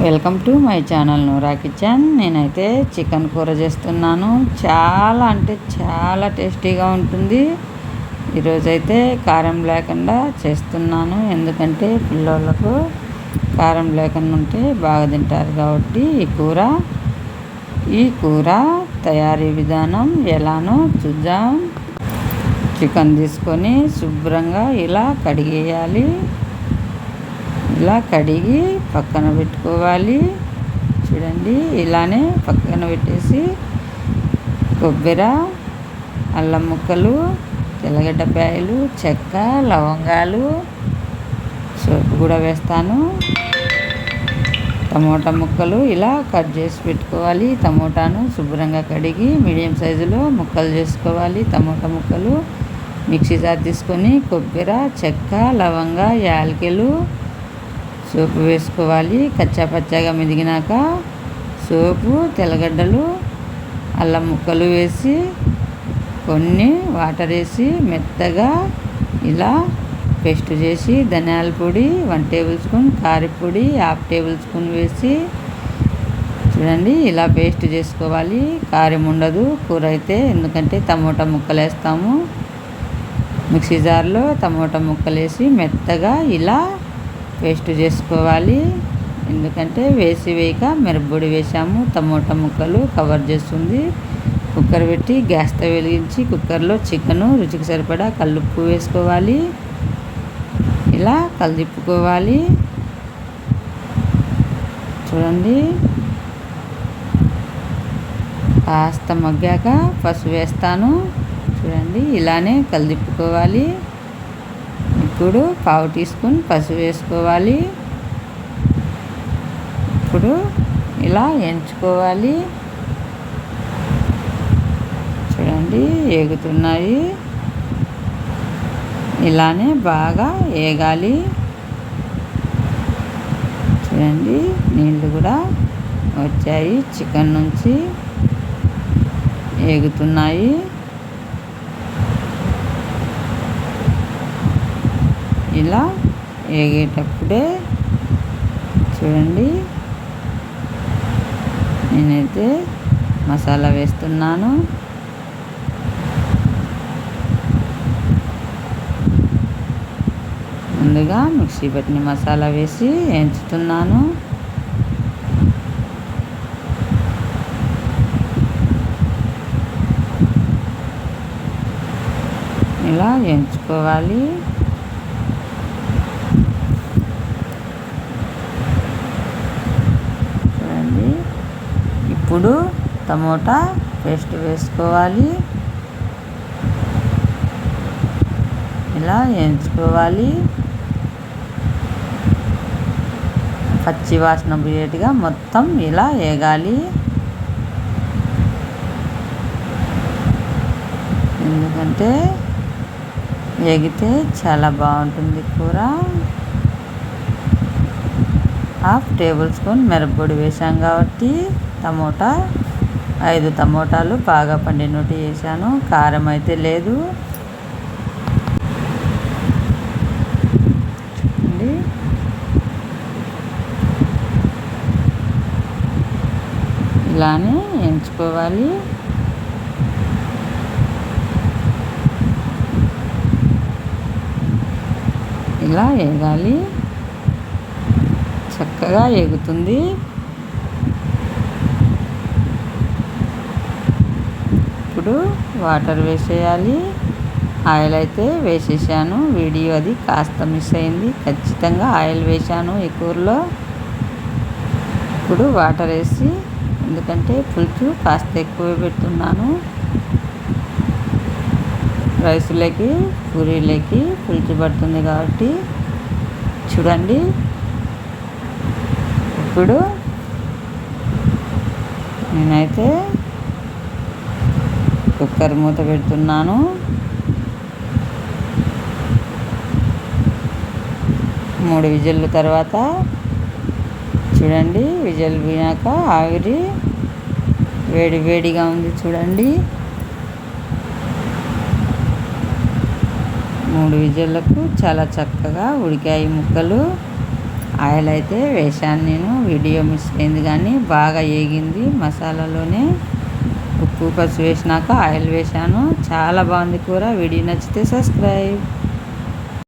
Welcome to my channel Noora kitchen. నేనైతే chicken కూర చేస్తున్నాను. చాలా అంటే చాలా టేస్టీగా ఉంటుంది. ఈరోజైతే కారం లేకుండా చేస్తున్నాను. ఎందుకంటే పిల్లలకు కారం లేకుండా ఉంటే బాగా తింటారు కాబట్టి ఈ కూర తయారీ విధానం ఎలానో చూద్దాం. చికెన్ తీసుకొని శుభ్రంగా ఇలా కడిగేయాలి. ఇలా కడిగి పక్కన పెట్టుకోవాలి. చూడండి, ఇలానే పక్కన పెట్టేసి కొబ్బరి, అల్లం ముక్కలు, తెల్లగడ్డపాయలు, చెక్క, లవంగాలు, సోపు కూడా వేస్తాను. టమోటా ముక్కలు ఇలా కట్ చేసి పెట్టుకోవాలి. టమోటాను శుభ్రంగా కడిగి మీడియం సైజులో ముక్కలు చేసుకోవాలి. టమోటా ముక్కలు మిక్సీ జార్ తీసుకొని కొబ్బరి, చెక్క, లవంగా, యాలకులు, సోపు వేసుకోవాలి. కచ్చా పచ్చాగా మెదిగినాక సోపు, తెల్లగడ్డలు, అల్లం ముక్కలు వేసి కొన్ని వాటర్ వేసి మెత్తగా ఇలా పేస్ట్ చేసి ధనియాల పొడి 1 టేబుల్ స్పూన్, కారపొడి 1/2 టేబుల్ స్పూన్ వేసి చూడండి ఇలా పేస్ట్ చేసుకోవాలి. కారం ఉండదు కూర అయితే, ఎందుకంటే టమోటా ముక్కలు వేస్తాము. మిక్సీ జార్లో టమోటా ముక్కలు వేసి మెత్తగా ఇలా పేస్ట్ చేసుకోవాలి. ఎందుకంటే వేయక మిరప్పొడి వేసాము. టమోటా ముక్కలు కవర్ చేస్తుంది. కుక్కర్ పెట్టి గ్యాస్తో వెలిగించి కుక్కర్లో చికెను రుచికి సరిపడా కల్లుప్పు వేసుకోవాలి. ఇలా కలిదిప్పుకోవాలి. చూడండి, కాస్త మగ్గాక పసుపు వేస్తాను. చూడండి, ఇలానే కలిదిప్పుకోవాలి. ఇప్పుడు 1/2 టీ స్పూన్ పసుపు వేసుకోవాలి. ఇప్పుడు ఇలా ఎంచుకోవాలి. చూడండి, ఏగుతున్నాయి. ఇలానే బాగా ఏగాలి. చూడండి, నీళ్ళు కూడా వచ్చాయి. చికెన్ నుంచి ఏగుతున్నాయి. ఇలా ఏగేటప్పుడే చూడండి, నేనైతే మసాలా వేస్తున్నాను. ముందుగా మిక్సీ పట్టిన మసాలా వేసి ఎంచుతున్నాను. ఇలా ఎంచుకోవాలి. ఇప్పుడు టమోటా పేస్ట్ వేసుకోవాలి. ఇలా ఎంచుకోవాలి. పచ్చి వాసన పోయేట్టుగా మొత్తం ఇలా వేగాలి. ఎందుకంటే వేగితే చాలా బాగుంటుంది కూర. 1/2 టేబుల్ స్పూన్ మిరప్పొడి వేసాం కాబట్టి 5 టమోటాలు బాగా పండినట్టు వేసాను. కారం అయితే లేదు. చూడండి, ఇలానే ఎంచుకోవాలి. ఇలా వేగాలి. చక్కగా ఎగుతుంది. ఇప్పుడు వాటర్ వేసేయాలి. ఆయిల్ అయితే వేసేసాను. వీడియో అది కాస్త మిస్ అయింది. ఖచ్చితంగా ఆయిల్ వేసాను ఈ కూరలో. ఇప్పుడు వాటర్ వేసి, ఎందుకంటే పులుసు కాస్త ఎక్కువ పెడుతున్నాను. రైసులకి, పూరీలకి పులుసు పడుతుంది కాబట్టి. చూడండి, ఇప్పుడు నేనైతే కుక్కర్ మూత పెడుతున్నాను. మూడు విజిల్లు తర్వాత చూడండి, విజిల్ పోయాక ఆవిరి వేడిగా ఉంది. చూడండి, 3 విజిల్లకు చాలా చక్కగా ఉడికాయి ముక్కలు. ఆయిల్ అయితే వేసాను నేను. వీడియో మిస్ అయింది కానీ బాగా ఏగింది మసాలాలోనే. ఉప్పు పసుపు వేసినాక ఆయిల్ వేసాను. చాలా బాగుంది కూర. వీడియో నచ్చితే సబ్స్క్రైబ్.